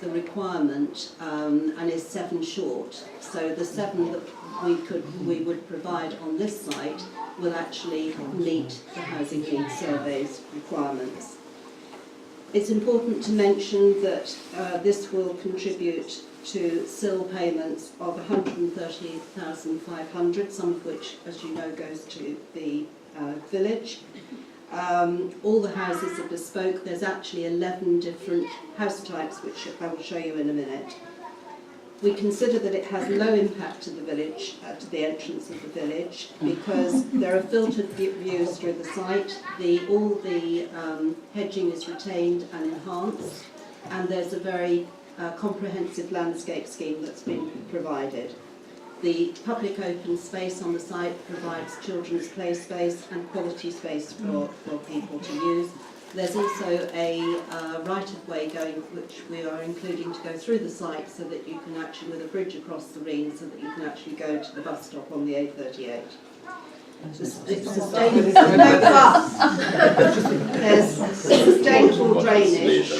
the requirement and is 7 short. So the 7 that we would provide on this site will actually meet the Housing Needs Survey's requirements. It's important to mention that this will contribute to SIL payments of 130,500, some of which, as you know, goes to the village. All the houses are bespoke. There's actually 11 different house types, which I will show you in a minute. We consider that it has low impact to the village, to the entrance of the village, because there are filtered views through the site. All the hedging is retained and enhanced, and there's a very comprehensive landscape scheme that's been provided. The public open space on the site provides children's play space and quality space for people to use. There's also a right-of-way going, which we are including to go through the site, so that you can actually, with a bridge across the Reen, so that you can actually go to the bus stop on the A38. It's sustainable. There's sustainable drainage.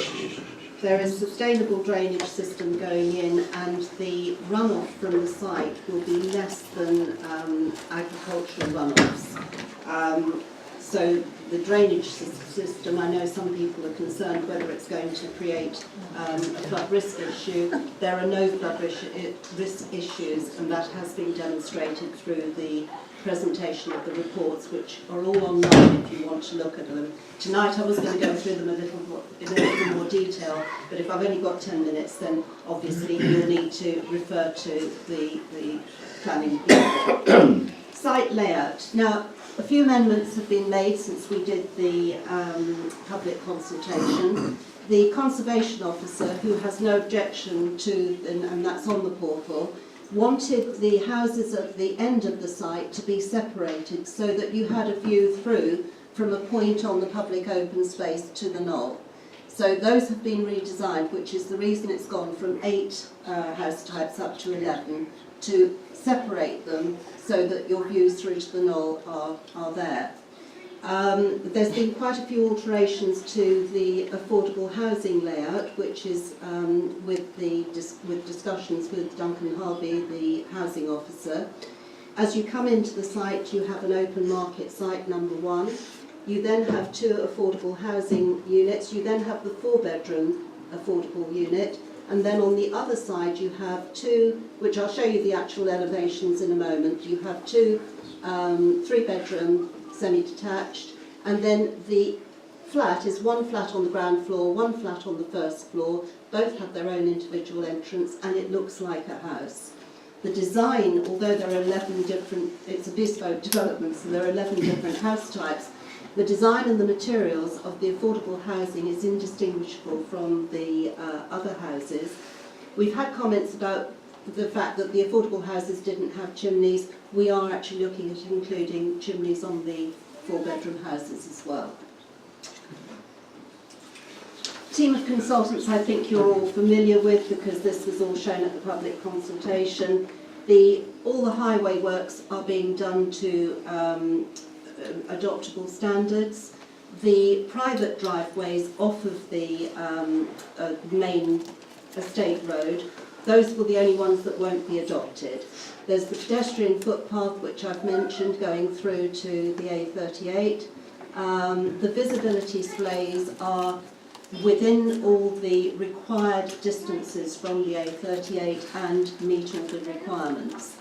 There is sustainable drainage system going in, and the runoff from the site will be less than agricultural runoffs. So the drainage system, I know some people are concerned whether it's going to create a flood risk issue. There are no flood risk issues, and that has been demonstrated through the presentation of the reports, which are all online if you want to look at them. Tonight I was going to go through them in a little more detail, but if I've only got 10 minutes, then obviously you'll need to refer to the planning plan. Site layout. Now, a few amendments have been made since we did the public consultation. The conservation officer, who has no objection to, and that's on the portal, wanted the houses at the end of the site to be separated so that you had a view through from a point on the public open space to the knoll. So those have been redesigned, which is the reason it's gone from 8 house types up to 11, to separate them so that your views through to the knoll are there. There's been quite a few alterations to the affordable housing layout, which is with discussions with Duncan Harvey, the housing officer. As you come into the site, you have an open market site number 1. You then have 2 affordable housing units. You then have the 4-bedroom affordable unit. And then on the other side you have 2, which I'll show you the actual elevations in a moment. You have 2 3-bedroom semi-detached, and then the flat is 1 flat on the ground floor, 1 flat on the first floor. Both have their own individual entrance, and it looks like a house. The design, although there are 11 different, it's a bespoke development, so there are 11 different house types, the design and the materials of the affordable housing is indistinguishable from the other houses. We've had comments about the fact that the affordable houses didn't have chimneys. We are actually looking at including chimneys on the 4-bedroom houses as well. Team of consultants I think you're all familiar with, because this was all shown at the public consultation. All the highway works are being done to adoptable standards. The private driveways off of the main estate road, those were the only ones that won't be adopted. There's the pedestrian footpath, which I've mentioned, going through to the A38. The visibility splays are within all the required distances from the A38 and meet all the requirements.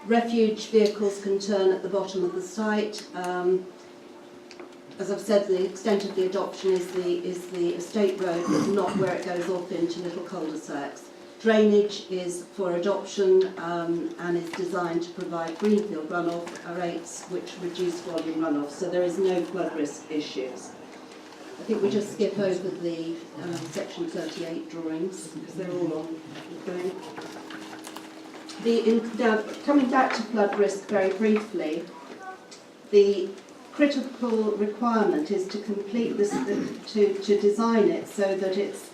Refuge vehicles can turn at the bottom of the site. As I've said, the extent of the adoption is the estate road, but not where it goes off into little cul-de-sacs. Drainage is for adoption and is designed to provide greenfield runoff rates which reduce volume runoff, so there is no flood risk issues. I think we just skip over the section 38 drawings because they're all on the phone. Now, coming back to flood risk very briefly, the critical requirement is to complete this, to design it so that it's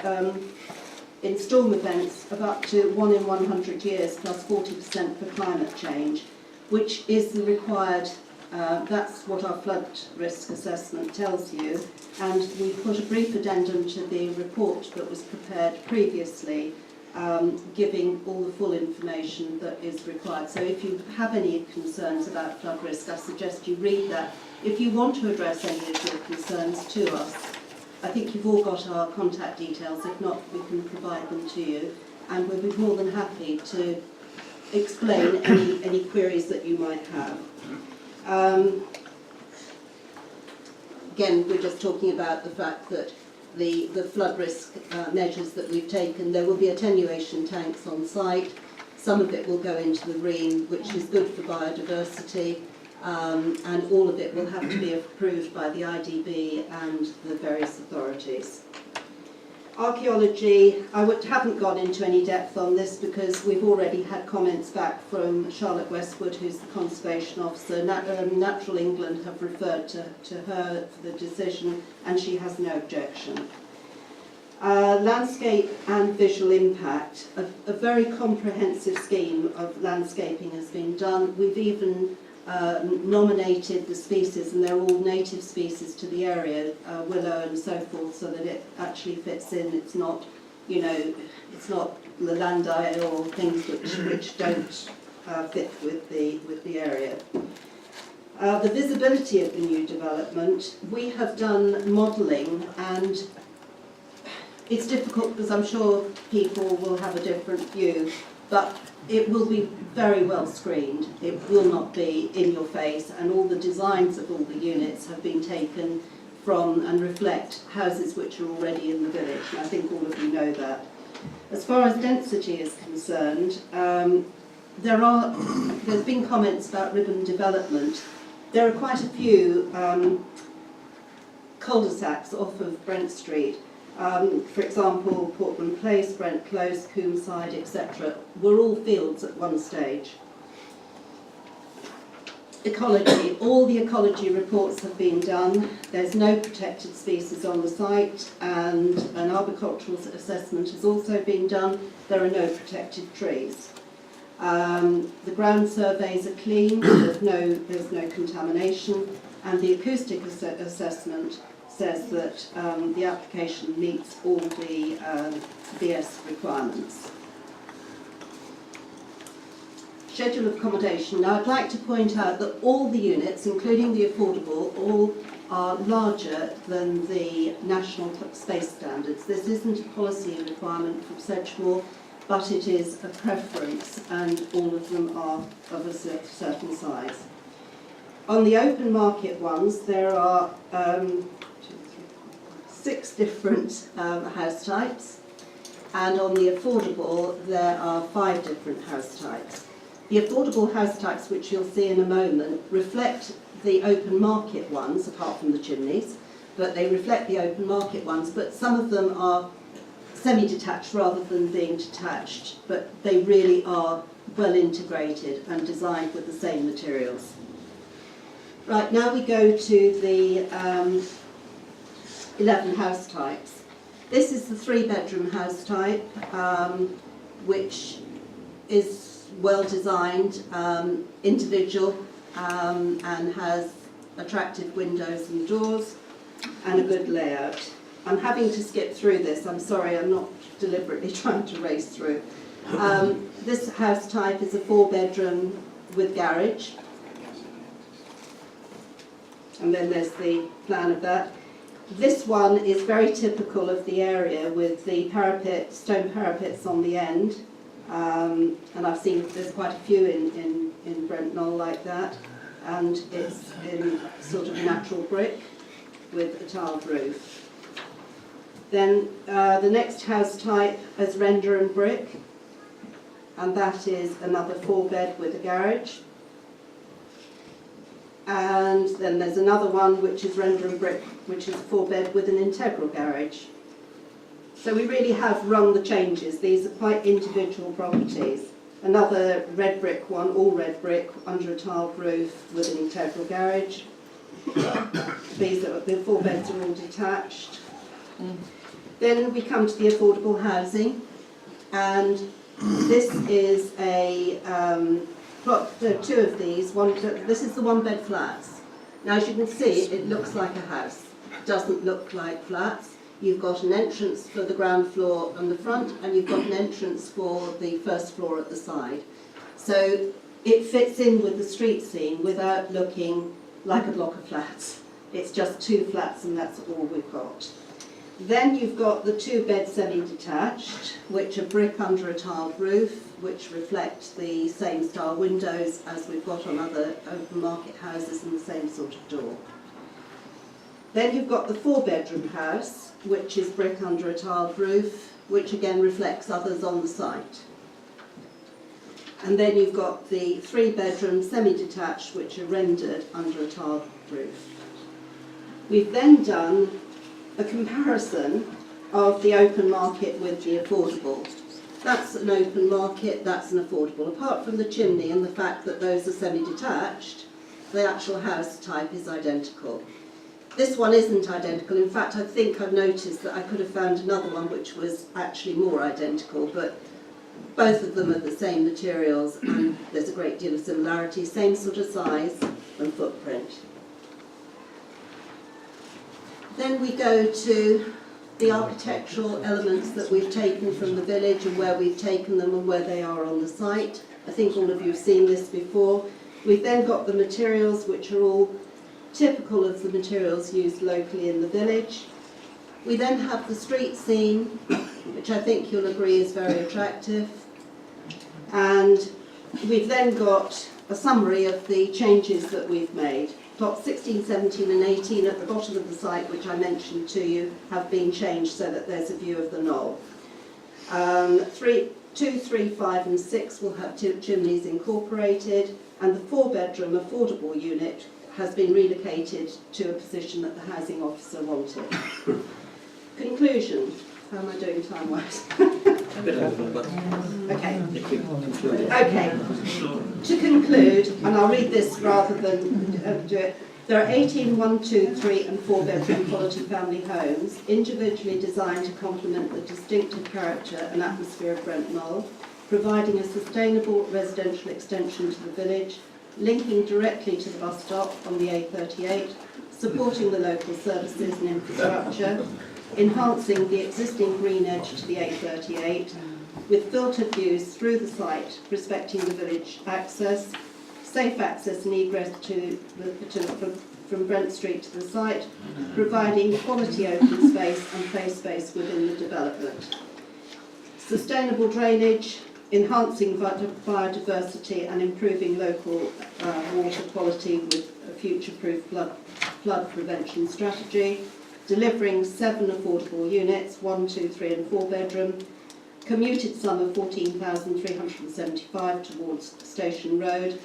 in storm events of up to 1 in 100 years plus 40% for climate change, which is the required That's what our flood risk assessment tells you, and we put a brief addendum to the report that was prepared previously, giving all the full information that is required. So if you have any concerns about flood risk, I suggest you read that. If you want to address any of your concerns to us, I think you've all got our contact details. If not, we can provide them to you, and we'll be more than happy to explain any queries that you might have. Again, we're just talking about the fact that the flood risk measures that we've taken, there will be attenuation tanks on site. Some of it will go into the Reen, which is good for biodiversity, and all of it will have to be approved by the IDB and the various authorities. Archaeology, haven't gone into any depth on this because we've already had comments back from Charlotte Westwood, who's the Conservation Officer. Natural England have referred to her for the decision, and she has no objection. Landscape and visual impact, a very comprehensive scheme of landscaping has been done. We've even nominated the species, and they're all native species to the area, willow and so forth, so that it actually fits in. It's not, it's not Lalandi or things which don't fit with the area. The visibility of the new development, we have done modelling, and it's difficult because I'm sure people will have a different view, but it will be very well screened. It will not be in your face, and all the designs of all the units have been taken from and reflect houses which are already in the village, and I think all of you know that. As far as density is concerned, there's been comments about ribbon development. There are quite a few cul-de-sacs off of Brent Street. For example, Portland Place, Brent Close, Coomside, etc. were all fields at one stage. Ecology, all the ecology reports have been done. There's no protected species on the site, and an arboricultural assessment has also been done. There are no protected trees. The ground surveys are clean, there's no contamination, and the acoustic assessment says that the application meets all the BS requirements. Schedule of accommodation. Now I'd like to point out that all the units, including the affordable, all are larger than the national space standards. This isn't a policy requirement from Sedgemoor, but it is a preference, and all of them are of a certain size. On the open market ones, there are 6 different house types, and on the affordable there are 5 different house types. The affordable house types, which you'll see in a moment, reflect the open market ones, apart from the chimneys, but they reflect the open market ones, but some of them are semi-detached rather than being detached, but they really are well integrated and designed with the same materials. Right, now we go to the 11 house types. This is the 3-bedroom house type, which is well designed, individual, and has attractive windows and doors, and a good layout. I'm having to skip through this, I'm sorry, I'm not deliberately trying to race through. This house type is a 4-bedroom with garage, and then there's the plan of that. This one is very typical of the area, with the parapet, stone parapets on the end, and I've seen there's quite a few in Brent Knoll like that, and it's in sort of natural brick with a tiled roof. Then the next house type is render and brick, and that is another 4-bed with a garage. And then there's another one which is render and brick, which is a 4-bed with an integral garage. So we really have run the changes. These are quite individual properties. Another red brick one, all red brick, under a tiled roof with an integral garage. These are, the 4 beds are all detached. Then we come to the affordable housing, and this is a two of these. This is the one-bed flats. Now, as you can see, it looks like a house. It doesn't look like flats. You've got an entrance for the ground floor on the front, and you've got an entrance for the first floor at the side. So it fits in with the street scene without looking like a block of flats. It's just two flats, and that's all we've got. Then you've got the two-bed semi-detached, which are brick under a tiled roof, which reflect the same style windows as we've got on other open market houses and the same sort of door. Then you've got the four-bedroom house, which is brick under a tiled roof, which again reflects others on the site. And then you've got the three-bedroom semi-detached, which are rendered under a tiled roof. We've then done a comparison of the open market with the affordable. That's an open market, that's an affordable. Apart from the chimney and the fact that those are semi-detached, the actual house type is identical. This one isn't identical. In fact, I think I've noticed that I could have found another one which was actually more identical, but both of them are the same materials and there's a great deal of similarity, same sort of size and footprint. Then we go to the architectural elements that we've taken from the village and where we've taken them and where they are on the site. I think all of you have seen this before. We've then got the materials, which are all typical of the materials used locally in the village. We then have the street scene, which I think you'll agree is very attractive. And we've then got a summary of the changes that we've made. Plots 16, 17 and 18 at the bottom of the site, which I mentioned to you, have been changed so that there's a view of the knoll. 2, 3, 5 and 6 will have chimneys incorporated, and the four-bedroom affordable unit has been relocated to a position that the housing officer wanted. Conclusion. How am I doing time-wise? Okay. Okay. To conclude, and I'll read this rather than do it, there are 18 1, 2, 3 and 4 bedroom quality family homes, individually designed to complement the distinctive character and atmosphere of Brent Knoll, providing a sustainable residential extension to the village, linking directly to the bus stop on the A38, supporting the local services and infrastructure, enhancing the existing green edge to the A38, with filtered views through the site, respecting the village access, safe access and egress from Brent Street to the site, providing quality open space and play space within the development. Sustainable drainage, enhancing biodiversity and improving local water quality with a future-proof flood prevention strategy, delivering 7 affordable units, 1, 2, 3 and 4 bedroom, commuted sum of 14,375 towards Station Road,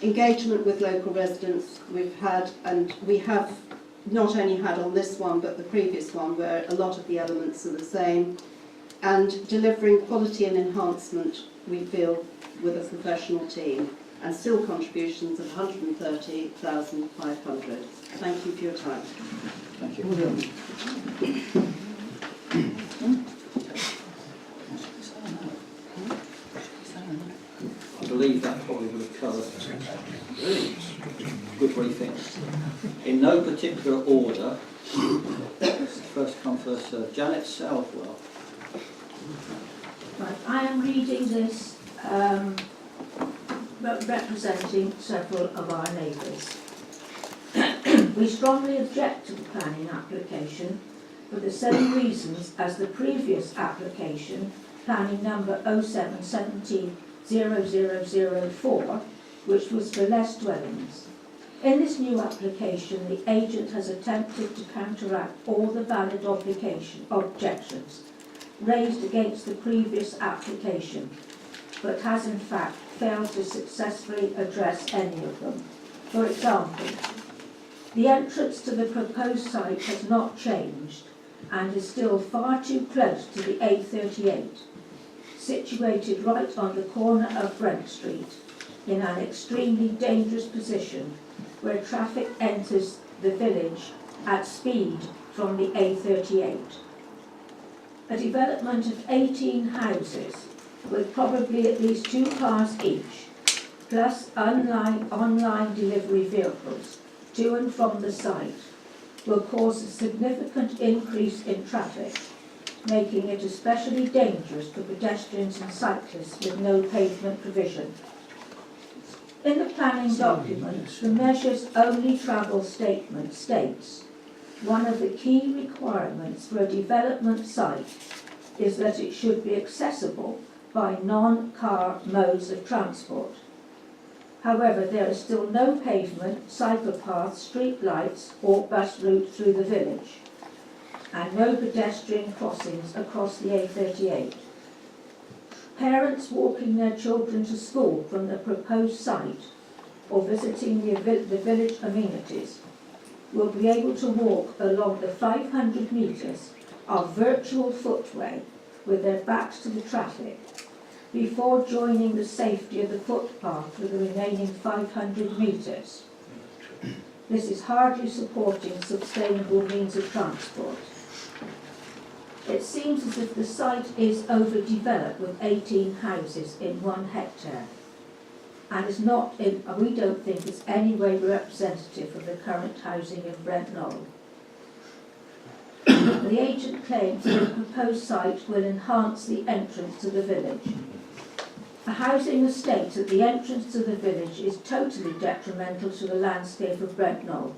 engagement with local residents we've had, and we have not only had on this one but the previous one where a lot of the elements are the same, and delivering quality and enhancement, we feel, with a professional team, and still contributions of 130,500. Thank you for your time. Thank you. I believe that probably would have covered good briefing. In no particular order, first come, first served. Janet Southwell. Right, I am reading this representing several of our neighbours. We strongly object to the planning application for the same reasons as the previous application, planning number 0717-0004, which was for less dwellings. In this new application, the agent has attempted to counteract all the valid objections raised against the previous application, but has in fact failed to successfully address any of them. For example, the entrance to the proposed site has not changed and is still far too close to the A38, situated right on the corner of Brent Street, in an extremely dangerous position where traffic enters the village at speed from the A38. A development of 18 houses, with probably at least 2 cars each, plus online delivery vehicles to and from the site will cause a significant increase in traffic, making it especially dangerous for pedestrians and cyclists with no pavement provision. In the planning document, the measure's only travel statement states one of the key requirements for a development site is that it should be accessible by non-car modes of transport. However, there is still no pavement, cycle paths, street lights or bus route through the village, and no pedestrian crossings across the A38. Parents walking their children to school from the proposed site or visiting the village amenities will be able to walk along the 500 metres of virtual footway with their backs to the traffic before joining the safety of the footpath for the remaining 500 metres. This is hardly supporting sustainable means of transport. It seems as if the site is overdeveloped with 18 houses in 1 hectare and is not, we don't think it's any way representative of the current housing in Brent Knoll. The agent claims that the proposed site will enhance the entrance to the village. A housing estate at the entrance to the village is totally detrimental to the landscape of Brent Knoll,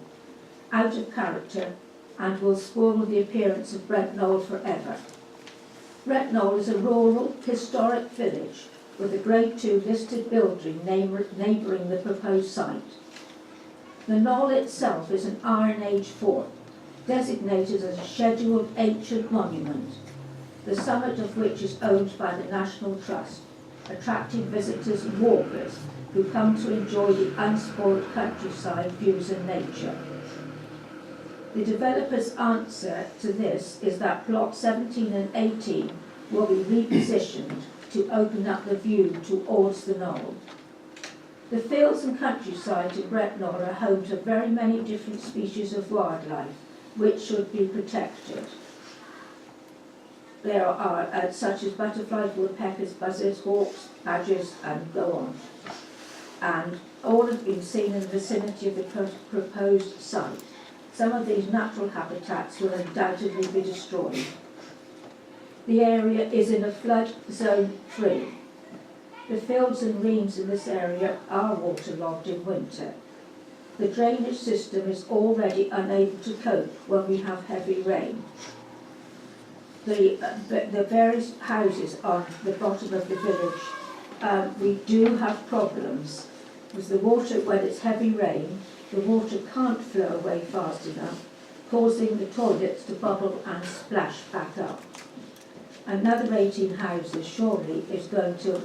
out of character, and will spoil the appearance of Brent Knoll forever. Brent Knoll is a rural, historic village with a Grade 2 listed building neighbouring the proposed site. The knoll itself is an Iron Age fort, designated as a Scheduled Ancient Monument, the summit of which is owned by the National Trust, attracting visitors and walkers who come to enjoy the unspoiled countryside views and nature. The developer's answer to this is that plot 17 and 18 will be repositioned to open up the view towards the knoll. The fields and countryside in Brent Knoll are home to very many different species of wildlife, which should be protected. There are such as butterflies, woodpeckers, buzzards, hawks, badgers, and go on. And all have been seen in the vicinity of the proposed site. Some of these natural habitats will undoubtedly be destroyed. The area is in a flood zone 3. The fields and reams in this area are waterlogged in winter. The drainage system is already unable to cope when we have heavy rain. The various houses on the bottom of the village, we do have problems with the water. When it's heavy rain, the water can't flow away fast enough, causing the toilets to bubble and splash back up. Another 18 houses surely is going to,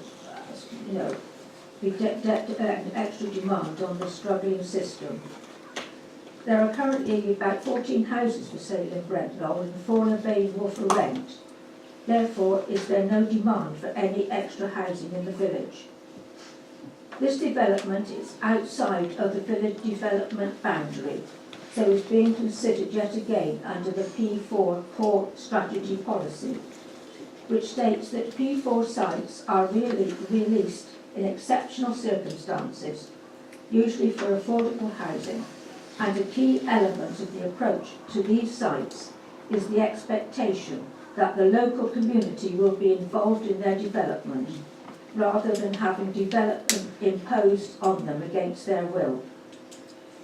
be an extra demand on the struggling system. There are currently about 14 houses for sale in Brent Knoll and 4 available for rent. Therefore, is there no demand for any extra housing in the village? This development is outside of the village development boundary, so is being considered yet again under the P4 core strategy policy, which states that P4 sites are really released in exceptional circumstances, usually for affordable housing, and a key element of the approach to these sites is the expectation that the local community will be involved in their development, rather than having development imposed on them against their will.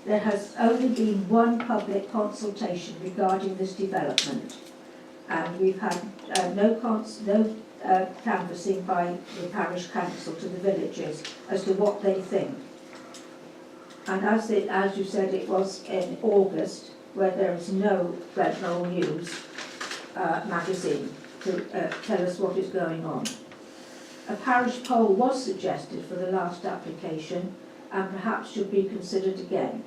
There has only been one public consultation regarding this development, and we've had no canvassing by the parish council to the villagers as to what they think. And as you said, it was in August, where there is no Brent Knoll News magazine to tell us what is going on. A parish poll was suggested for the last application and perhaps should be considered again.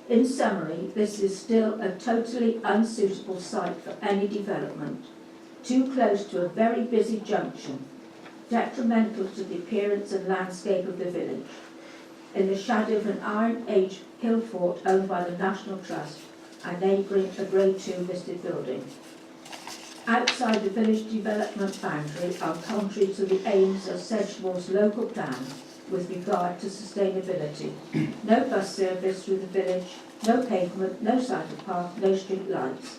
In summary, this is still a totally unsuitable site for any development, too close to a very busy junction, detrimental to the appearance and landscape of the village, in the shadow of an Iron Age hill fort owned by the National Trust and neighbouring a Grade 2 listed building. Outside the village development boundary and contrary to the aims of Sedgemoor's local plan, with regard to sustainability. No bus service through the village, no pavement, no sidewalk path, no street lights.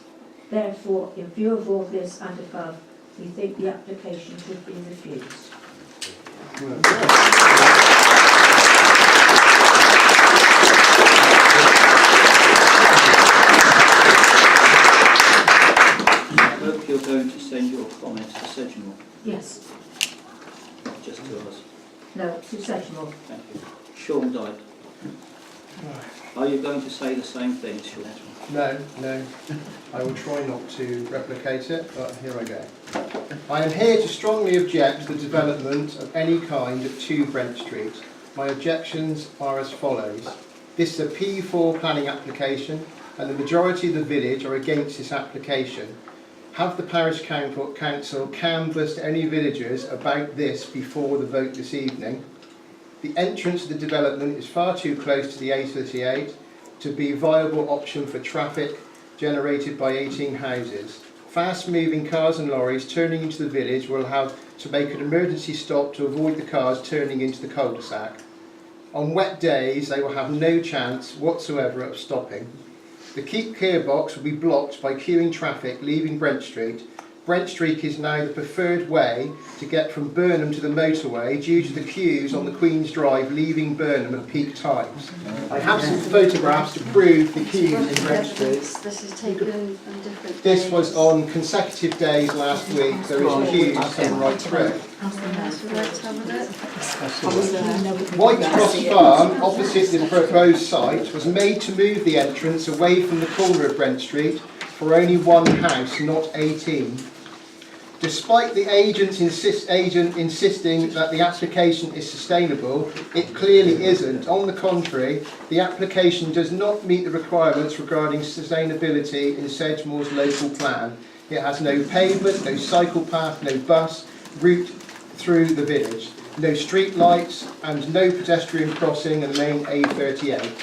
Therefore, in view of all this and above, we think the application should be refused. I hope you're going to send your comments to Sedgemoor, Yes. just to us. No, to Sedgemoor. Thank you. Sean Dyke. Are you going to say the same thing, Sean? No. I will try not to replicate it, but here I go. I am here to strongly object to the development of any kind at 2 Brent Street. My objections are as follows. This is a P4 planning application, and the majority of the village are against this application. Have the Parish Council canvassed any villagers about this before the vote this evening? The entrance to the development is far too close to the A38 to be a viable option for traffic generated by 18 houses. Fast-moving cars and lorries turning into the village will have to make an emergency stop to avoid the cars turning into the cul-de-sac. On wet days, they will have no chance whatsoever of stopping. The Keep Clear box will be blocked by queuing traffic leaving Brent Street. Brent Street is now the preferred way to get from Burnham to the motorway due to the queues on the Queen's Drive leaving Burnham at peak times. I have some photographs to prove the queues in Brent Street. This is taken on different This days. was on consecutive days last week. There is queues coming right through. White Cross Farm, opposite the proposed site, was made to move the entrance away from the corner of Brent Street for only 1 house, not 18. Despite the agent insisting that the application is sustainable, it clearly isn't. On the contrary, the application does not meet the requirements regarding sustainability in Sedgemoor's local plan. It has no pavement, no cycle path, no bus route through the village, no street lights and no pedestrian crossing in the main A38.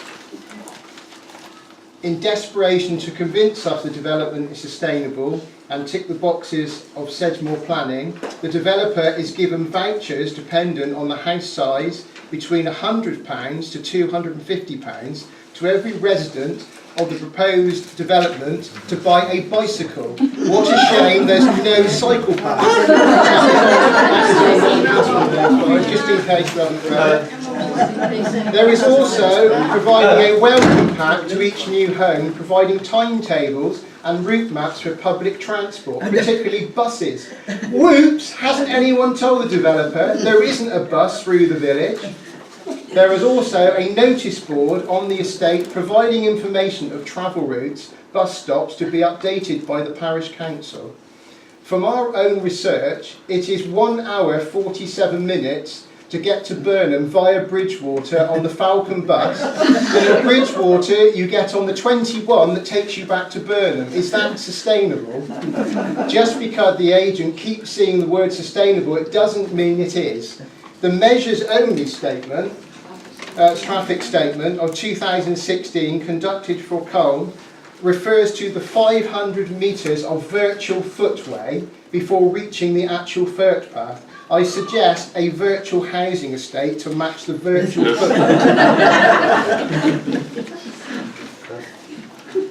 In desperation to convince us the development is sustainable and tick the boxes of Sedgemoor planning, the developer is given vouchers dependent on the house size between £100 to £250 to every resident of the proposed development to buy a bicycle. What a shame there's no cycle path. Just in case you haven't read it. There is also providing a welcome pack to each new home, providing timetables and route maps for public transport, particularly buses. Whoops! Hasn't anyone told the developer there isn't a bus through the village? There is also a notice board on the estate providing information of travel routes, bus stops to be updated by the Parish Council. From our own research, it is 1 hour 47 minutes to get to Burnham via Bridgewater on the Falcon bus. And at Bridgewater you get on the 21 that takes you back to Burnham. Is that sustainable? Just because the agent keeps seeing the word sustainable, it doesn't mean it is. The measures only statement, traffic statement of 2016 conducted for Colne refers to the 500 metres of virtual footway before reaching the actual footpath. I suggest a virtual housing estate to match the virtual footway.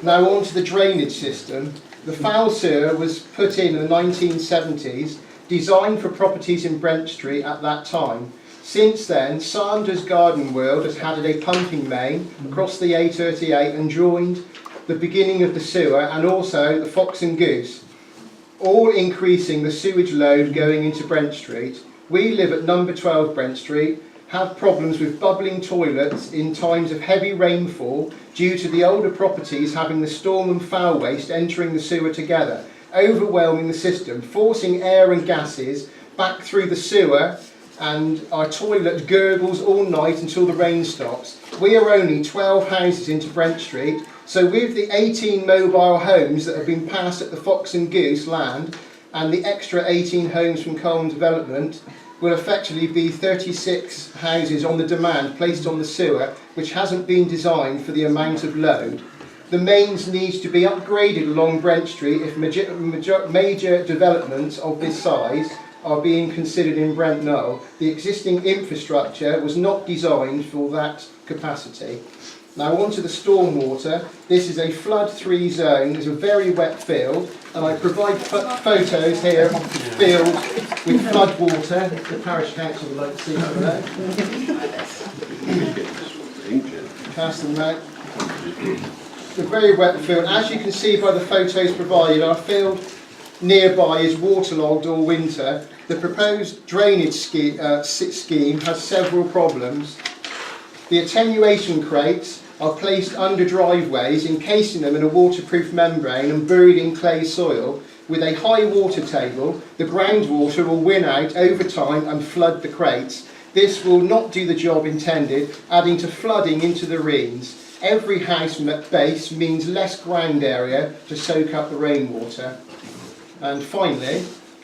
Now on to the drainage system. The foul sewer was put in the 1970s, designed for properties in Brent Street at that time. Since then, Sanders Garden World has added a pumping main across the A38 and joined the beginning of the sewer and also the Fox and Goose, all increasing the sewage load going into Brent Street. We live at number 12 Brent Street, have problems with bubbling toilets in times of heavy rainfall due to the older properties having the storm and foul waste entering the sewer together, overwhelming the system, forcing air and gases back through the sewer, and our toilet gurgles all night until the rain stops. We are only 12 houses into Brent Street, so with the 18 mobile homes that have been passed at the Fox and Goose land and the extra 18 homes from Colne Development, will effectively be 36 houses on the demand placed on the sewer, which hasn't been designed for the amount of load. The mains needs to be upgraded along Brent Street if major developments of this size are being considered in Brent Knoll, the existing infrastructure was not designed for that capacity. Now on to the stormwater. This is a flood-free zone, it's a very wet field, and I provide photos here of the field with flood water. If the parish council would like to see some of that. Cast them out. It's a very wet field. As you can see by the photos provided, our field nearby is waterlogged all winter. The proposed drainage scheme has several problems. The attenuation crates are placed under driveways, encasing them in a waterproof membrane and buried in clay soil. With a high water table, the groundwater will win out over time and flood the crates. This will not do the job intended, adding to flooding into the reeds. Every house base means less ground area to soak up the rainwater. And finally,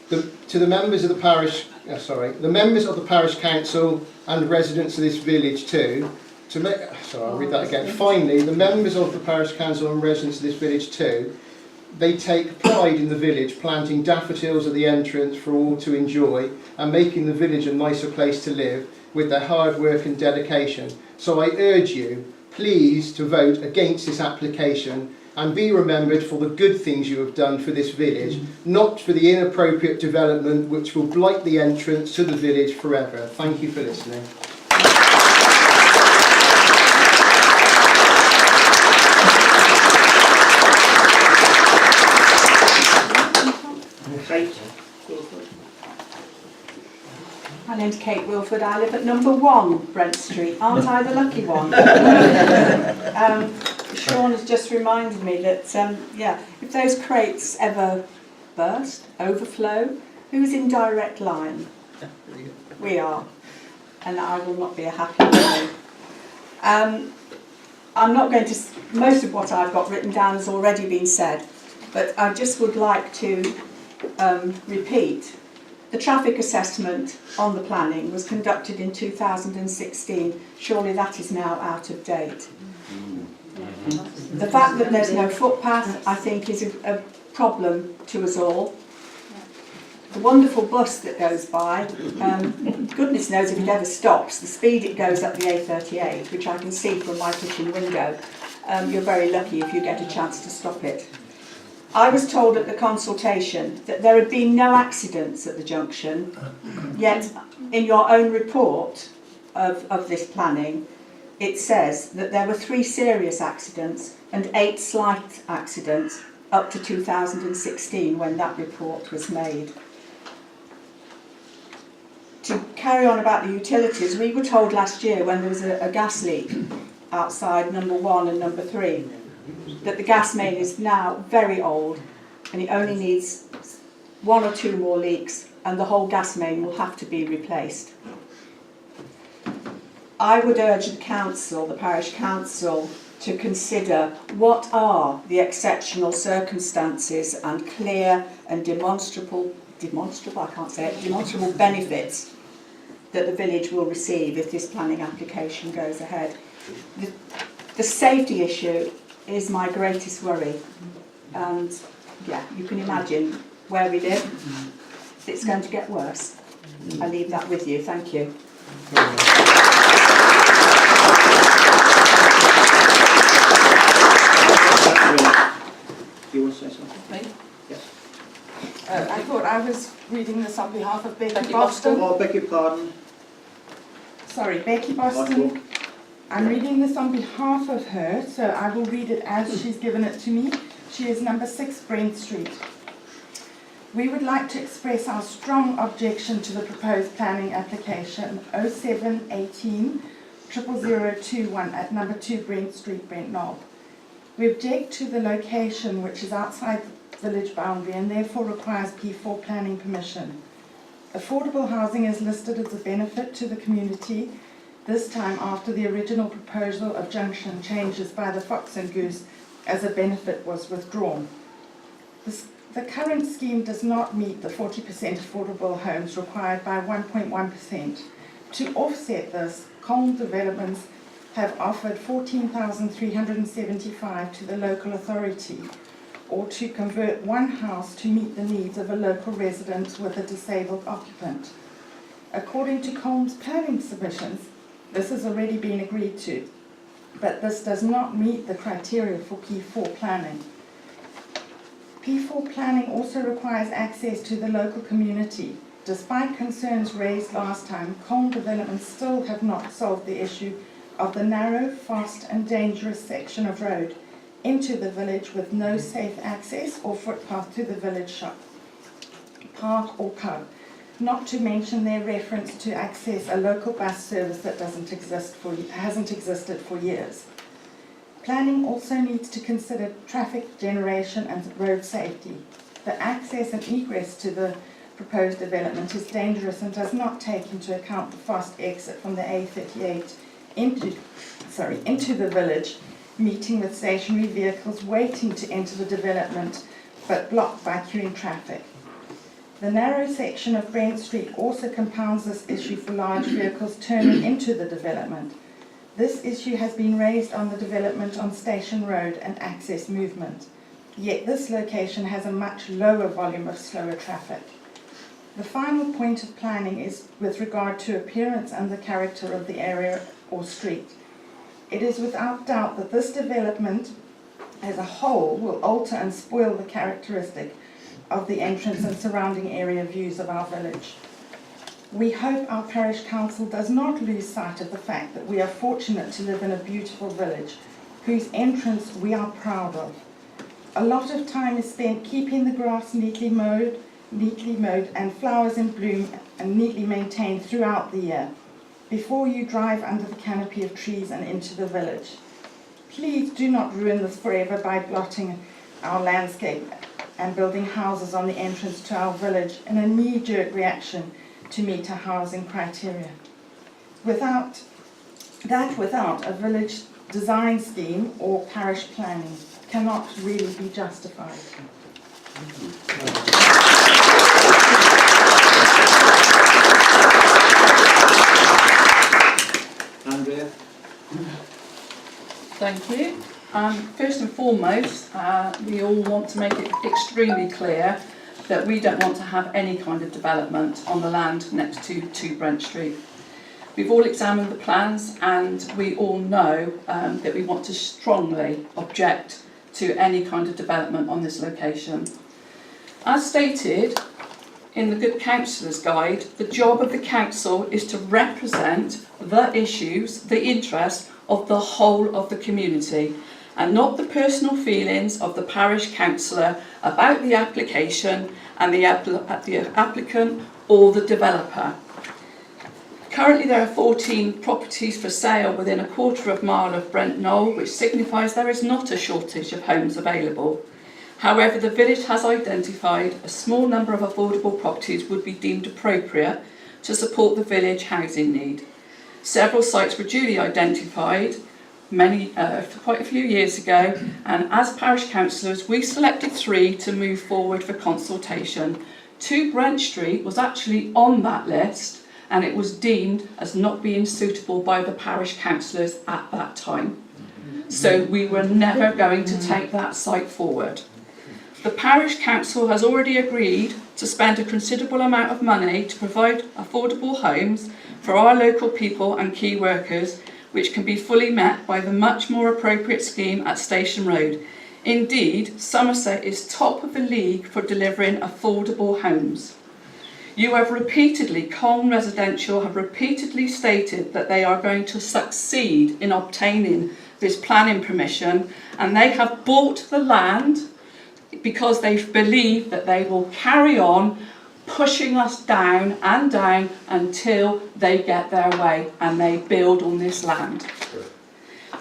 to the members of the parish, the members of the parish council and residents of this village too. I'll read that again. Finally, the members of the parish council and residents of this village too, they take pride in the village, planting daffodils at the entrance for all to enjoy and making the village a nicer place to live with their hard work and dedication. So I urge you, please, to vote against this application and be remembered for the good things you have done for this village, not for the inappropriate development which will blight the entrance to the village forever. Thank you for listening. My name's Kate Wilford. I live at number 1 Brent Street. Aren't I the lucky one? Sean has just reminded me that, if those crates ever burst, overflow, who's in direct line? We are. And I will not be a happy woman. I'm not going to... Most of what I've got written down has already been said, but I just would like to repeat. The traffic assessment on the planning was conducted in 2016. Surely that is now out of date. The fact that there's no footpath, I think, is a problem to us all. The wonderful bus that goes by, goodness knows if it ever stops. The speed it goes up the A38, which I can see from my kitchen window, you're very lucky if you get a chance to stop it. I was told at the consultation that there had been no accidents at the junction, yet in your own report of this planning, it says that there were 3 serious accidents and 8 slight accidents up to 2016 when that report was made. To carry on about the utilities, we were told last year when there was a gas leak outside number 1 and number 3 that the gas main is now very old and it only needs 1 or 2 more leaks and the whole gas main will have to be replaced. I would urge the council, the parish council, to consider what are the exceptional circumstances and clear and demonstrable benefits that the village will receive if this planning application goes ahead. The safety issue is my greatest worry, and you can imagine where we live. It's going to get worse. I leave that with you. Thank you. Do you want to say something? Me? Yes. I thought I was reading this on behalf of Becky Boston. Oh, beg your pardon. Sorry, Becky Boston. I'm reading this on behalf of her, so I will read it as she's given it to me. She is number 6 Brent Street. We would like to express our strong objection to the proposed planning application 0718 00021 at number 2 Brent Street, Brent Knoll. We object to the location, which is outside the village boundary and therefore requires P4 planning permission. Affordable housing is listed as a benefit to the community, this time after the original proposal of junction changes by the Fox and Goose as a benefit was withdrawn. The current scheme does not meet the 40% affordable homes required by 1.1%. To offset this, Colne Developments have offered 14,375 to the local authority. or to convert one house to meet the needs of a local resident with a disabled occupant. According to Colm's planning submissions, this has already been agreed to, but this does not meet the criteria for P4 planning. P4 planning also requires access to the local community. Despite concerns raised last time, Colm developments still have not solved the issue of the narrow, fast and dangerous section of road into the village with no safe access or footpath to the village shop, park or pub, not to mention their reference to access a local bus service that hasn't existed for years. Planning also needs to consider traffic generation and road safety. The access and egress to the proposed development is dangerous and does not take into account the fast exit from the A38 into the village, meeting with stationary vehicles waiting to enter the development but blocked by queuing traffic. The narrow section of Brent Street also compounds this issue for large vehicles turning into the development. This issue has been raised on the development on Station Road and access movement, yet this location has a much lower volume of slower traffic. The final point of planning is with regard to appearance and the character of the area or street. It is without doubt that this development as a whole will alter and spoil the characteristic of the entrance and surrounding area views of our village. We hope our parish council does not lose sight of the fact that we are fortunate to live in a beautiful village whose entrance we are proud of. A lot of time is spent keeping the grass neatly mowed and flowers in bloom and neatly maintained throughout the year before you drive under the canopy of trees and into the village. Please do not ruin this forever by blotting our landscape and building houses on the entrance to our village in a knee-jerk reaction to meet our housing criteria. Without a village design scheme or parish planning cannot really be justified. Andrea? Thank you. First and foremost, we all want to make it extremely clear that we don't want to have any kind of development on the land next to Brent Street. We've all examined the plans and we all know that we want to strongly object to any kind of development on this location. As stated in the Good Councillor's Guide, the job of the council is to represent the issues, the interests of the whole of the community, and not the personal feelings of the parish councillor about the application and the applicant or the developer. Currently there are 14 properties for sale within a quarter of a mile of Brent Knoll, which signifies there is not a shortage of homes available. However, the village has identified a small number of affordable properties would be deemed appropriate to support the village housing need. Several sites were duly identified quite a few years ago, and as parish councillors we selected 3 to move forward for consultation. 2 Brent Street was actually on that list and it was deemed as not being suitable by the parish councillors at that time. So we were never going to take that site forward. The parish council has already agreed to spend a considerable amount of money to provide affordable homes for our local people and key workers, which can be fully met by the much more appropriate scheme at Station Road. Indeed, Somerset is top of the league for delivering affordable homes. You have repeatedly, Colm Residential have repeatedly stated that they are going to succeed in obtaining this planning permission, and they have bought the land because they believe that they will carry on pushing us down and down until they get their way and they build on this land.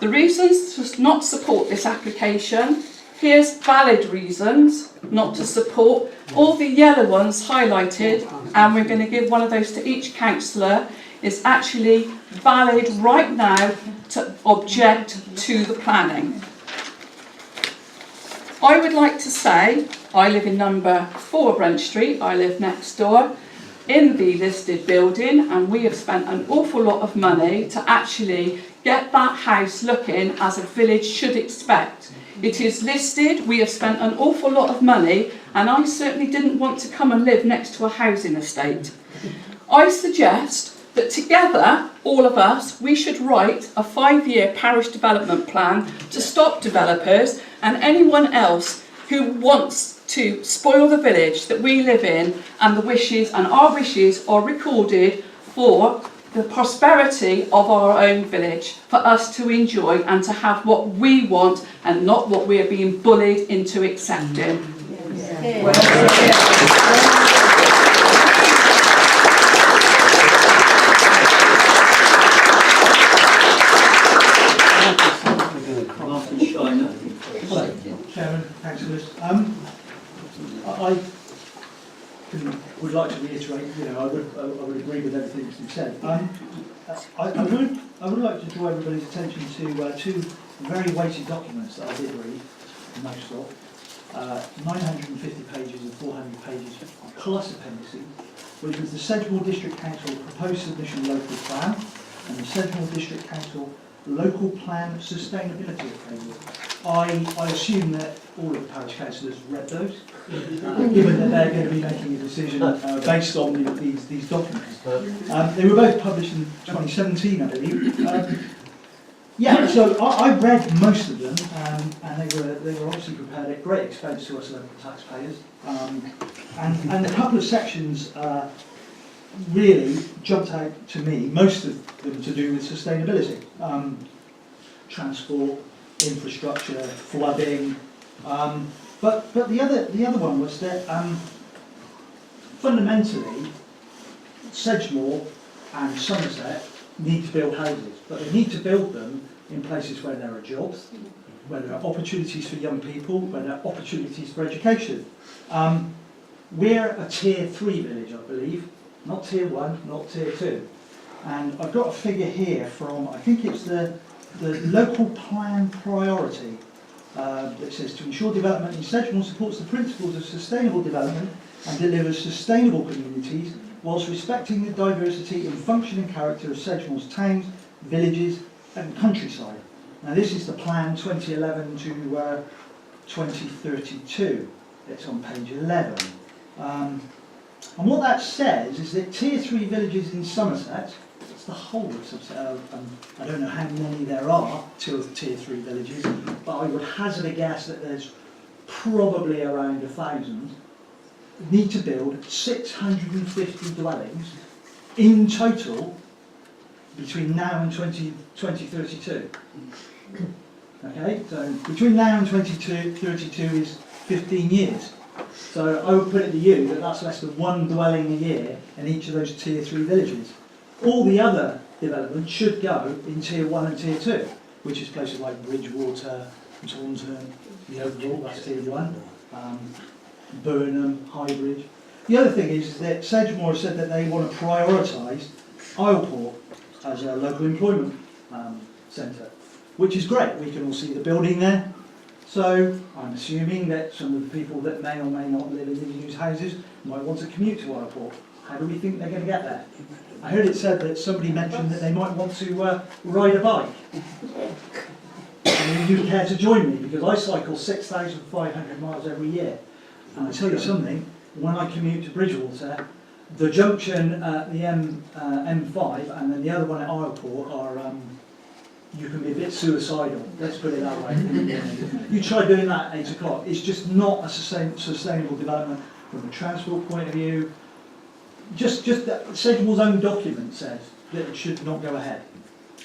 The reasons to not support this application, here's valid reasons not to support, all the yellow ones highlighted, and we're going to give one of those to each councillor, is actually valid right now to object to the planning. I would like to say, I live in number 4 Brent Street, I live next door in the listed building, and we have spent an awful lot of money to actually get that house looking as a village should expect. It is listed, we have spent an awful lot of money, and I certainly didn't want to come and live next to a housing estate. I suggest that together, all of us, we should write a 5-year parish development plan to stop developers and anyone else who wants to spoil the village that we live in, and the wishes, and our wishes are recorded for the prosperity of our own village, for us to enjoy and to have what we want and not what we are being bullied into accepting. Martin Shiner. Chairman, councillors, I would like to reiterate, I would agree with everything that's been said. I would like to draw everybody's attention to two very weighty documents that I did read, most of, 950 pages and 400 pages plus appendices, which was the Sedgemoor District Council Proposed Submission Local Plan and the Sedgemoor District Council Local Plan Sustainability Appraisal. I assume that all of the parish councillors read those, given that they're going to be making a decision based on these documents. They were both published in 2017, I believe. Yeah, so I read most of them, and they were obviously prepared at great expense to us local taxpayers. And a couple of sections really jumped out to me, most of them to do with sustainability. Transport, infrastructure, flooding, but the other one was that fundamentally Sedgemoor and Somerset need to build houses, but they need to build them in places where there are jobs, where there are opportunities for young people, where there are opportunities for education. We're a tier 3 village, I believe, not tier 1, not tier 2. And I've got a figure here from, I think it's the local plan priority that says to ensure development in Sedgemoor supports the principles of sustainable development and delivers sustainable communities whilst respecting the diversity and function and character of Sedgemoor's towns, villages and countryside. Now this is the plan 2011 to 2032. It's on page 11. And what that says is that tier 3 villages in Somerset, it's the whole of Somerset, I don't know how many there are tier 3 villages, but I would hazard a guess that there's probably around 1,000, need to build 650 dwellings in total between now and 2032. Okay, so between now and 2032 is 15 years. So I would put it to you that that's less than 1 dwelling a year in each of those tier 3 villages. All the other development should go in tier 1 and tier 2, which is places like Bridgewater, Taunton, the overall, that's tier 1, Burnham, Highbridge. The other thing is that Sedgemoor has said that they want to prioritise Isleport as a local employment centre, which is great. We can all see the building there. So I'm assuming that some of the people that may or may not live in these used houses might want to commute to Isleport. How do we think they're going to get there? I heard it said that somebody mentioned that they might want to ride a bike. And you care to join me, because I cycle 6,500 miles every year. And I tell you something, when I commute to Bridgewater, the junction at the M5 and then the other one at Isleport are, you can be a bit suicidal, let's put it that way. You try doing that at 8 o'clock, it's just not a sustainable development from a transport point of view. Just that Sedgemoor's own document says that it should not go ahead.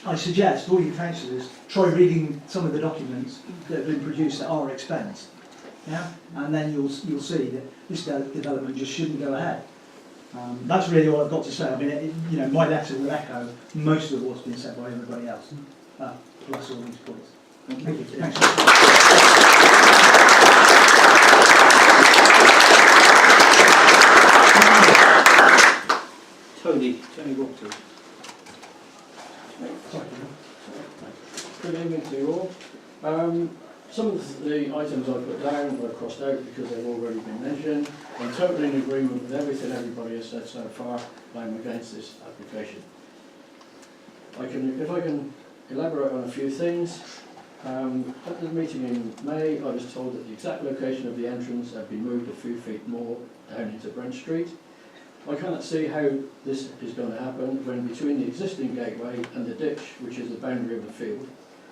I suggest all you councillors try reading some of the documents that have been produced at our expense. Yeah? And then you'll see that this development just shouldn't go ahead. That's really all I've got to say. I mean, my letter will echo most of what's been said by everybody else, plus all these points. Thank you. Thanks. Tony Walker. Good evening to you all. Some of the items I put down were crossed out because they've already been mentioned. I'm totally in agreement with everything everybody has said so far. I'm against this application. If I can elaborate on a few things. At the meeting in May, I was told that the exact location of the entrance had been moved a few feet more down into Brent Street. I cannot see how this is going to happen when between the existing gateway and the ditch, which is the boundary of the field,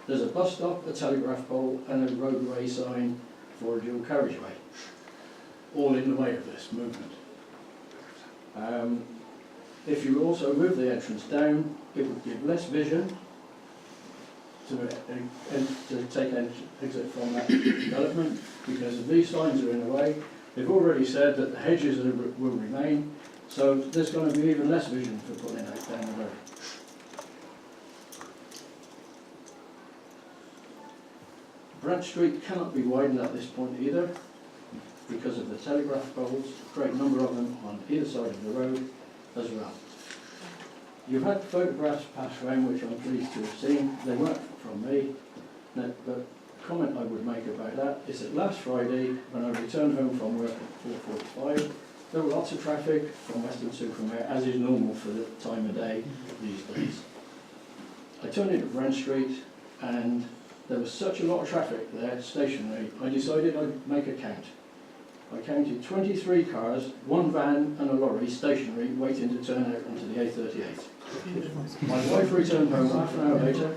there's a bus stop, a telegraph pole and a roadway sign for a dual carriageway, all in the way of this movement. If you also move the entrance down, it would give less vision to take exit from that development, because if these signs are in the way, they've already said that the hedges will remain, so there's going to be even less vision for pulling out down the road. Brent Street cannot be widened at this point either, because of the telegraph poles, a great number of them on either side of the road as well. You've had photographs passed around which I'm pleased to have seen. They weren't from me, but the comment I would make about that is that last Friday, when I returned home from work at 4:45, there were lots of traffic from Weston-super-Mare, as is normal for the time of day these days. I turned into Brent Street and there was such a lot of traffic there, stationary, I decided I'd make a count. I counted 23 cars, one van and a lorry stationary waiting to turn out onto the A38. My wife returned home half an hour later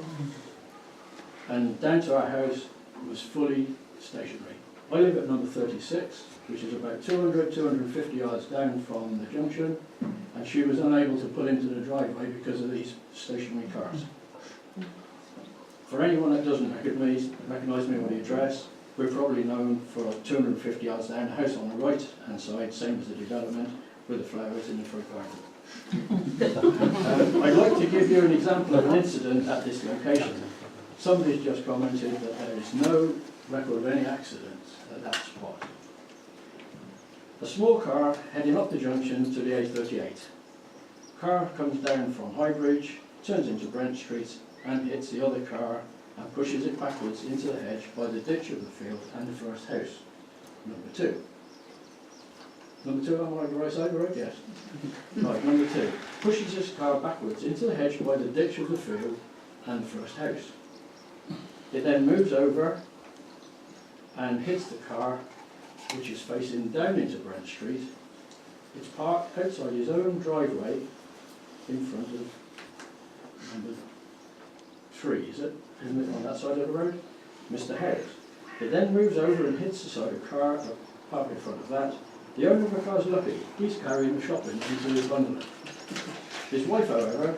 and down to our house was fully stationary. I live at number 36, which is about 250 yards down from the junction, and she was unable to pull into the driveway because of these stationary cars. For anyone that doesn't recognise me or the address, we're probably known for 250 yards down, a house on the right hand side, same as the development, with the flowers in the front garden. I'd like to give you an example of an incident at this location. Somebody's just commented that there is no record of any accidents at that spot. A small car heading up the junction to the A38. Car comes down from Highbridge, turns into Brent Street and hits the other car and pushes it backwards into the hedge by the ditch of the field and the first house. Number two. Number two, am I on the right side of the road? Yes. Right, number two. Pushes his car backwards into the hedge by the ditch of the field and the first house. It then moves over and hits the car, which is facing down into Brent Street. It's parked outside his own driveway in front of number 3, is it? Isn't it on that side of the road? Mr. Harris. It then moves over and hits the side of a car parked in front of that. The owner of the car is lucky. He's carrying the shopping into his bungalow. His wife, however,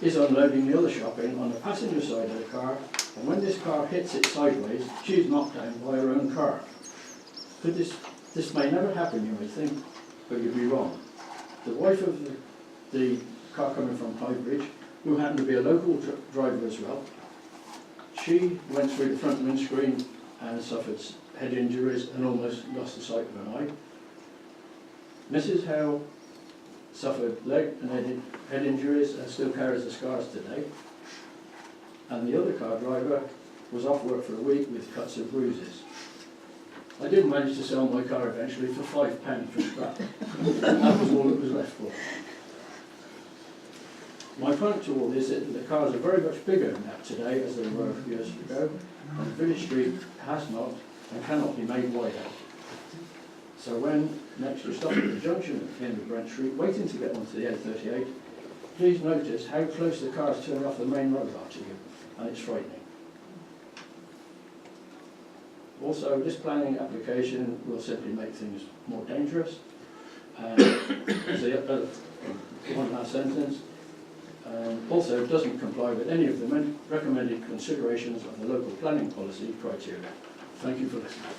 is unloading the other shopping on the passenger side of the car, and when this car hits it sideways, she's knocked down by her own car. Could this may never happen, you may think, but you'd be wrong. The wife of the car coming from Highbridge, who happened to be a local driver as well, she went through the front windscreen and suffered head injuries and almost lost the sight of an eye. Mrs. Howe suffered leg and head injuries and still carries the scars today. And the other car driver was off work for a week with cuts and bruises. I did manage to sell my car eventually for £5 for scrap. That was all that was left for it. My point to all this is that the cars are very much bigger than that today as they were years ago, and Village Street has not and cannot be made wider. So when next you stop at the junction at the end of Brent Street, waiting to get onto the A38, please notice how close the cars turn off the main road are to you, and it's frightening. Also, this planning application will simply make things more dangerous. One last sentence. Also, it doesn't comply with any of the recommended considerations of the local planning policy criteria. Thank you for listening.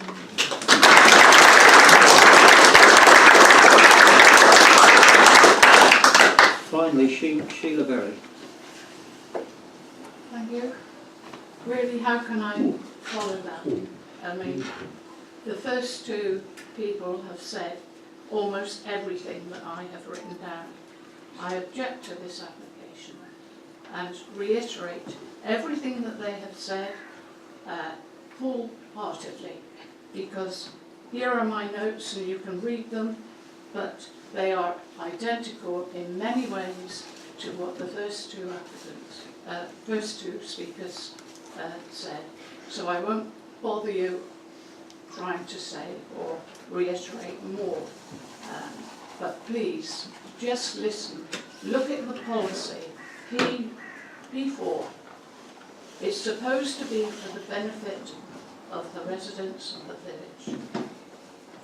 Finally, Sheila Berry. Thank you. Really, how can I follow that? I mean, the first two people have said almost everything that I have written down. I object to this application and reiterate everything that they have said wholeheartedly, because here are my notes and you can read them, but they are identical in many ways to what the first two speakers said, so I won't bother you trying to say or reiterate more. But please, just listen. Look at the policy. P4. It's supposed to be for the benefit of the residents of the village.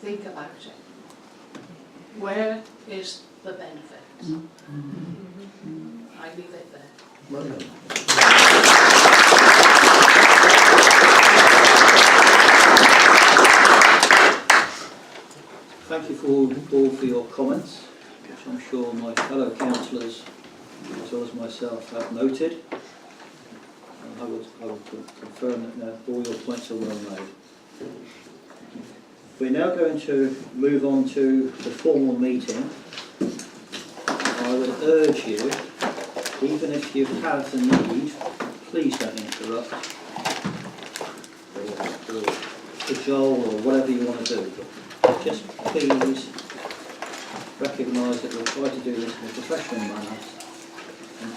Think about it. Where is the benefit? I leave it there. Thank you all for your comments, which I'm sure my fellow councillors, as well as myself, have noted. And I would confirm that all your points are well made. We're now going to move on to the formal meeting. I would urge you, even if you have the need, please don't interrupt or cajole or whatever you want to do. Just please recognise that we'll try to do this in a professional manner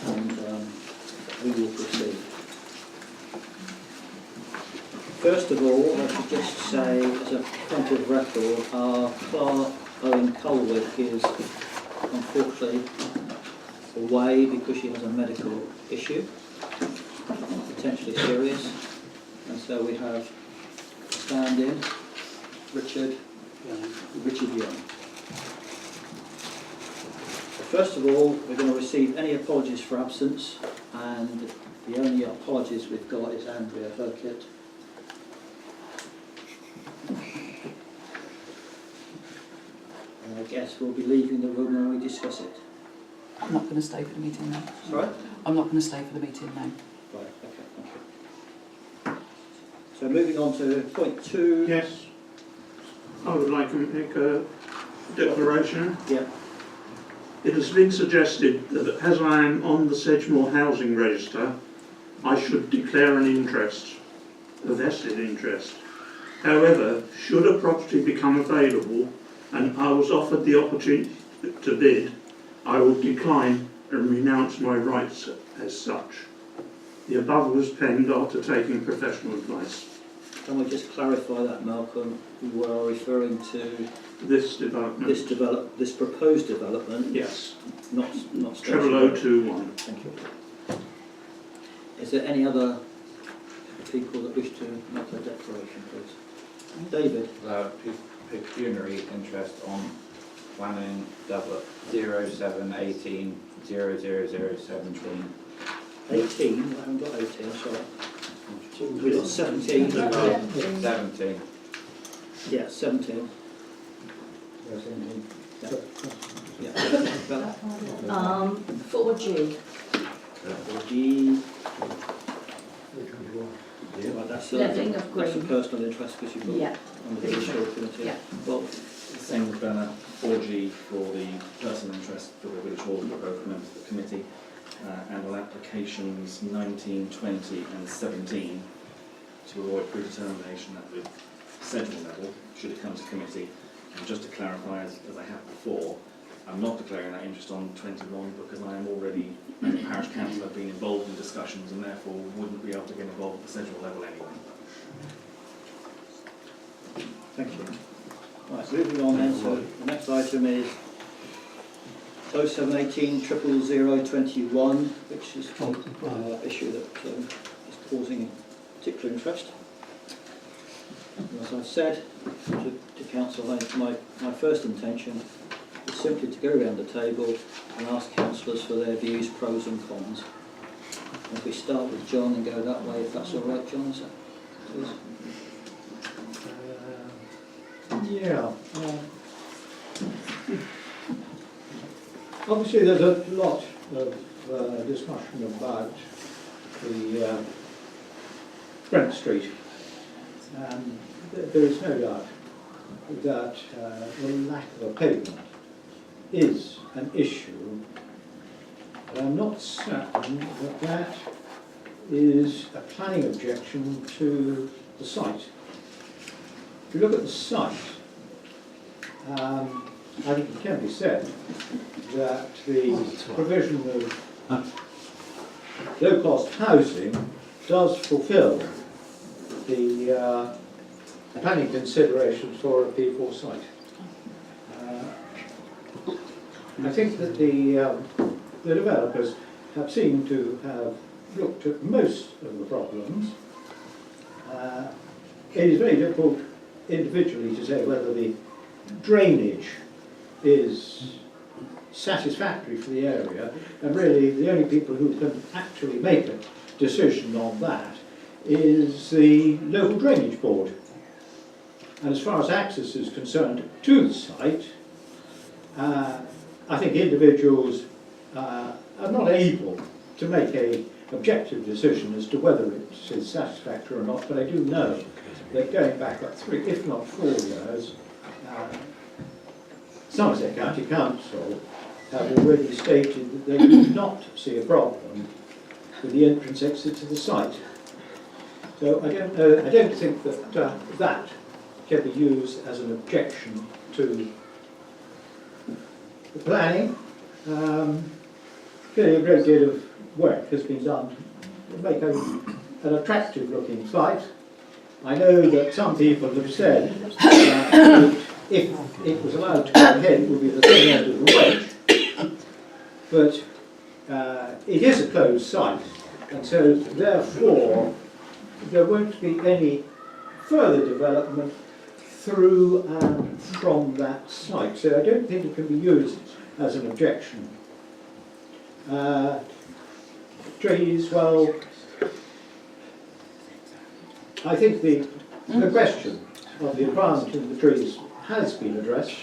and we will proceed. First of all, I should just say, as a point of record, our clerk, Owen Colwick, is unfortunately away because she has a medical issue, potentially serious, and so we have stand-in Richard Young. First of all, we're going to receive any apologies for absence, and the only apologies we've got is Andrea Burkett. I guess we'll be leaving the room when we discuss it. I'm not going to stay for the meeting now. Sorry? I'm not going to stay for the meeting now. Right, okay, thank you. So moving on to point 2. Yes. I would like to make a declaration. Yeah. It has been suggested that as I am on the Sedgemoor Housing Register, I should declare an interest, a vested interest. However, should a property become available and I was offered the opportunity to bid, I would decline and renounce my rights as such. The above was penned after taking professional advice. Can we just clarify that, Malcolm? You are referring to This development. this proposed development? Yes. Not Treble 021. Thank you. Is there any other people that wish to make a declaration, please? David? Pecuniary interest on planning double 0718 00017. 18? I haven't got 18, sorry. We've got 17. 17. Yeah, 17. Yeah. 4G. 4G. Yeah, well, that's a personal interest because you've got under the issue committee. Yeah. Well, Same with 4G for the personal interest for the village hall for both members of the committee, and on applications 19, 20 and 17 to avoid predetermination at the central level should it come to committee. And just to clarify, as I have before, I'm not declaring that interest on 21 because I am already, as a parish councillor, being involved in discussions and therefore wouldn't be able to get involved at the central level anyway. thank you. Right, moving on then, so the next item is 0718 00021, which is an issue that is causing particular interest. As I've said to council, my first intention is simply to go around the table and ask councillors for their views, pros and cons. And if we start with John and go that way, if that's all right, John, is that please? Yeah. Obviously there's a lot of discussion about the Brent Street. There is no doubt that the lack of a pavement is an issue. But I'm not certain that that is a planning objection to the site. If you look at the site, I think it can be said that the provision of low-cost housing does fulfil the planning considerations for a P4 site. I think that the developers have seemed to have looked at most of the problems. It is very difficult individually to say whether the drainage is satisfactory for the area, and really the only people who can actually make a decision on that is the local drainage board. And as far as access is concerned to the site, I think individuals are not able to make an objective decision as to whether it is satisfactory or not, but I do know that going back up 3, if not 4 years, Somerset County Council have already stated that they do not see a problem with the entrance exit to the site. So I don't think that that can be used as an objection to the planning. Clearly a great deal of work has been done to make an attractive looking site. I know that some people have said that if it was allowed to go ahead it would be the thin end of the wedge, but it is a closed site, and so therefore there won't be any further development through and from that site, so I don't think it can be used as an objection. Trees, well, I think the question of the environment in the trees has been addressed,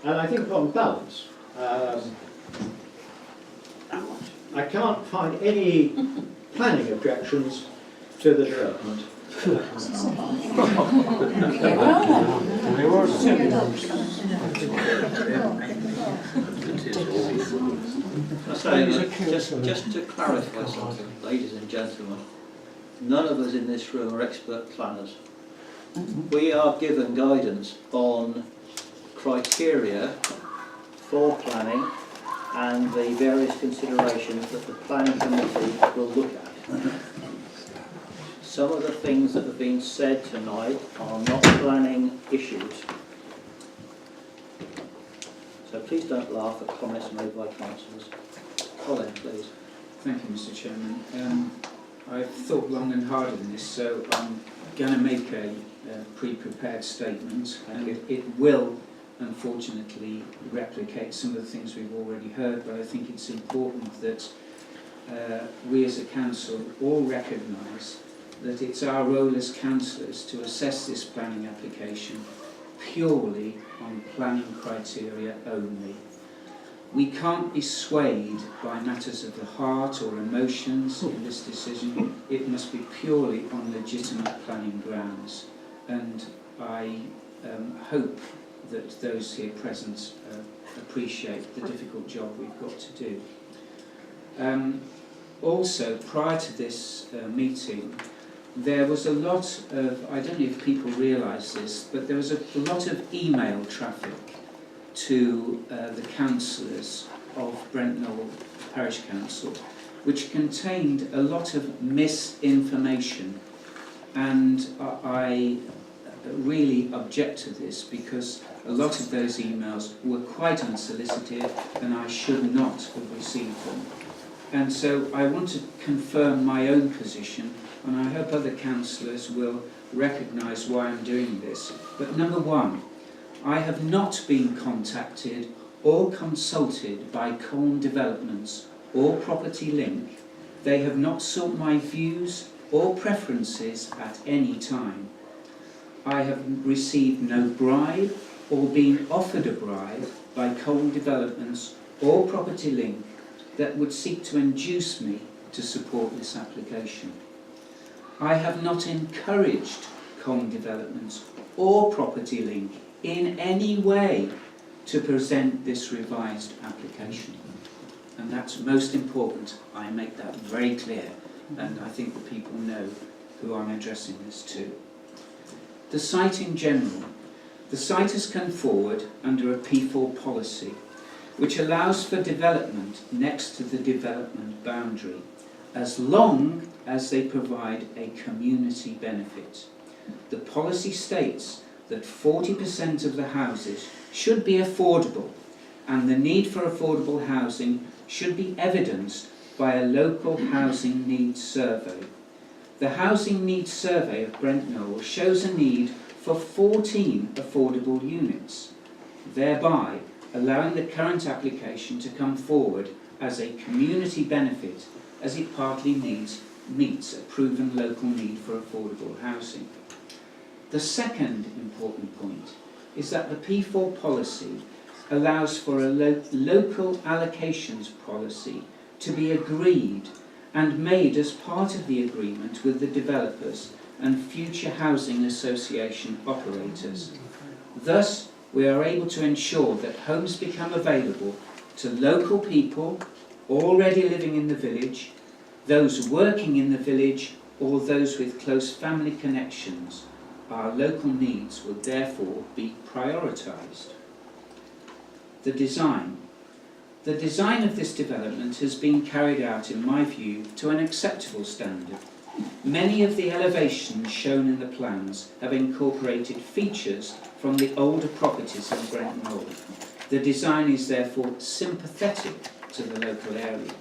and I think on balance I can't find any planning objections to the development. Just to clarify something, ladies and gentlemen, none of us in this room are expert planners. We are given guidance on criteria for planning and the various considerations that the planning committee will look at. Some of the things that have been said tonight are not planning issues. So please don't laugh at comments made by councillors. Colin, please. Thank you, Mr. Chairman. I've thought long and hard on this, so I'm going to make a pre-prepared statement, and it will, unfortunately, replicate some of the things we've already heard, but I think it's important that we as a council all recognise that it's our role as councillors to assess this planning application purely on planning criteria only. We can't be swayed by matters of the heart or emotions in this decision. It must be purely on legitimate planning grounds. And I hope that those here present appreciate the difficult job we've got to do. Also, prior to this meeting, there was a lot of, I don't know if people realise this, but there was a lot of email traffic to the councillors of Brent Knoll Parish Council, which contained a lot of misinformation, and I really object to this because a lot of those emails were quite unsolicited and I should not have received them. And so I want to confirm my own position, and I hope other councillors will recognise why I'm doing this. But number one, I have not been contacted or consulted by Colne Developments or Property Link. They have not sought my views or preferences at any time. I have received no bribe or been offered a bribe by Colne Developments or Property Link that would seek to induce me to support this application. I have not encouraged Colne Developments or Property Link in any way to present this revised application. And that's most important. I make that very clear, and I think the people know who I'm addressing this to. The site in general. The site has come forward under a P4 policy. which allows for development next to the development boundary, as long as they provide a community benefit. The policy states that 40% of the houses should be affordable, and the need for affordable housing should be evidenced by a local housing needs survey. The Housing Needs Survey of Brent Knoll shows a need for 14 affordable units, thereby allowing the current application to come forward as a community benefit, as it partly meets a proven local need for affordable housing. The second important point is that the P4 policy allows for a local allocations policy to be agreed and made as part of the agreement with the developers and future housing association operators. Thus, we are able to ensure that homes become available to local people already living in the village, those working in the village, or those with close family connections. Our local needs will therefore be prioritised. The design. The design of this development has been carried out, in my view, to an acceptable standard. Many of the elevations shown in the plans have incorporated features from the older properties in Brent Knoll. The design is therefore sympathetic to the local area.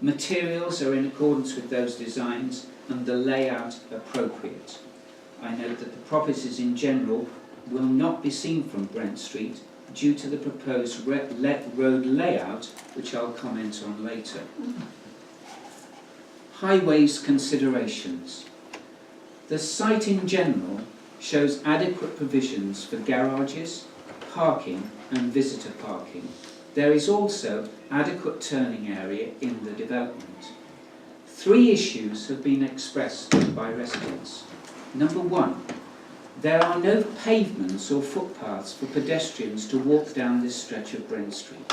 Materials are in accordance with those designs and the layout appropriate. I note that the properties in general will not be seen from Brent Street due to the proposed road layout, which I'll comment on later. Highways considerations. The site in general shows adequate provisions for garages, parking and visitor parking. There is also adequate turning area in the development. 3 issues have been expressed by residents. Number 1, there are no pavements or footpaths for pedestrians to walk down this stretch of Brent Street.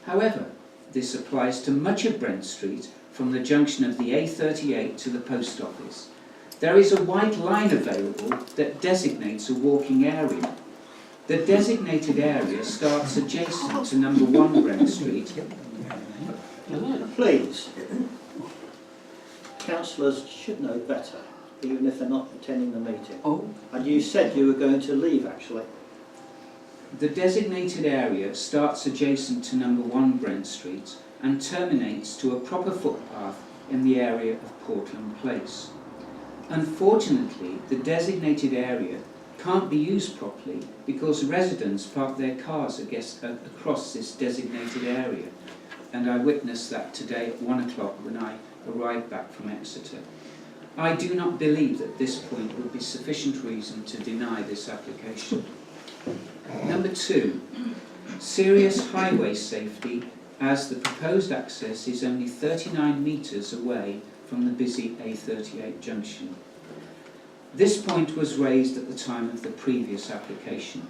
However, this applies to much of Brent Street from the junction of the A38 to the post office. There is a white line available that designates a walking area. The designated area starts adjacent to number 1 Brent Street. Please, councillors should know better, even if they're not attending the meeting. Oh. And you said you were going to leave, actually. The designated area starts adjacent to number 1 Brent Street and terminates to a proper footpath in the area of Portland Place. Unfortunately, the designated area can't be used properly because residents park their cars across this designated area, and I witnessed that today at 1 o'clock when I arrived back from Exeter. I do not believe that this point would be sufficient reason to deny this application. Number 2, serious highway safety, as the proposed access is only 39 metres away from the busy A38 junction. This point was raised at the time of the previous application.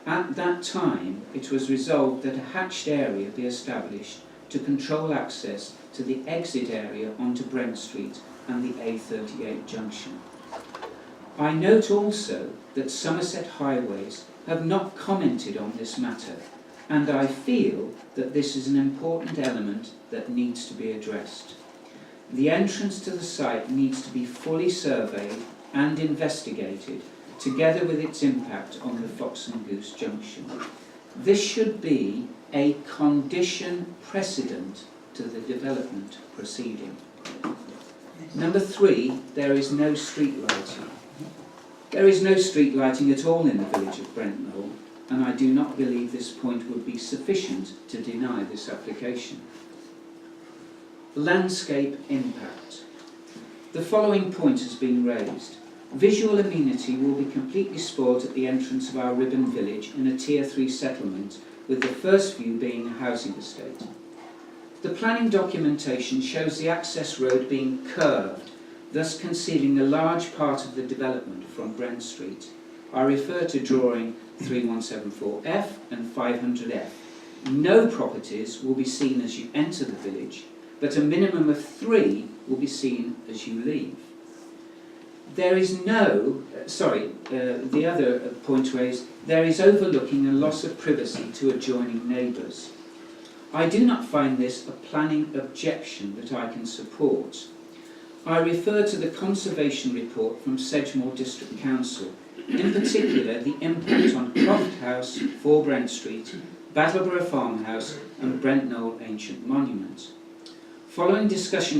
At that time, it was resolved that a hatched area be established to control access to the exit area onto Brent Street and the A38 junction. I note also that Somerset Highways have not commented on this matter, and I feel that this is an important element that needs to be addressed. The entrance to the site needs to be fully surveyed and investigated, together with its impact on the Fox and Goose junction. This should be a condition precedent to the development proceeding. Number 3, there is no street lighting. There is no street lighting at all in the village of Brent Knoll, and I do not believe this point would be sufficient to deny this application. Landscape impact. The following point has been raised. Visual amenity will be completely spoilt at the entrance of our Ribbon village in a Tier 3 settlement, with the first view being a housing estate. The planning documentation shows the access road being curved, thus concealing a large part of the development from Brent Street. I refer to drawing 3174F and 500F. No properties will be seen as you enter the village, but a minimum of 3 will be seen as you leave. There is the other point raised, there is overlooking a loss of privacy to adjoining neighbours. I do not find this a planning objection that I can support. I refer to the conservation report from Sedgemoor District Council, in particular the impact on Croft House, 4 Brent Street, Battleborough Farmhouse and Brent Knoll Ancient Monument. Following discussions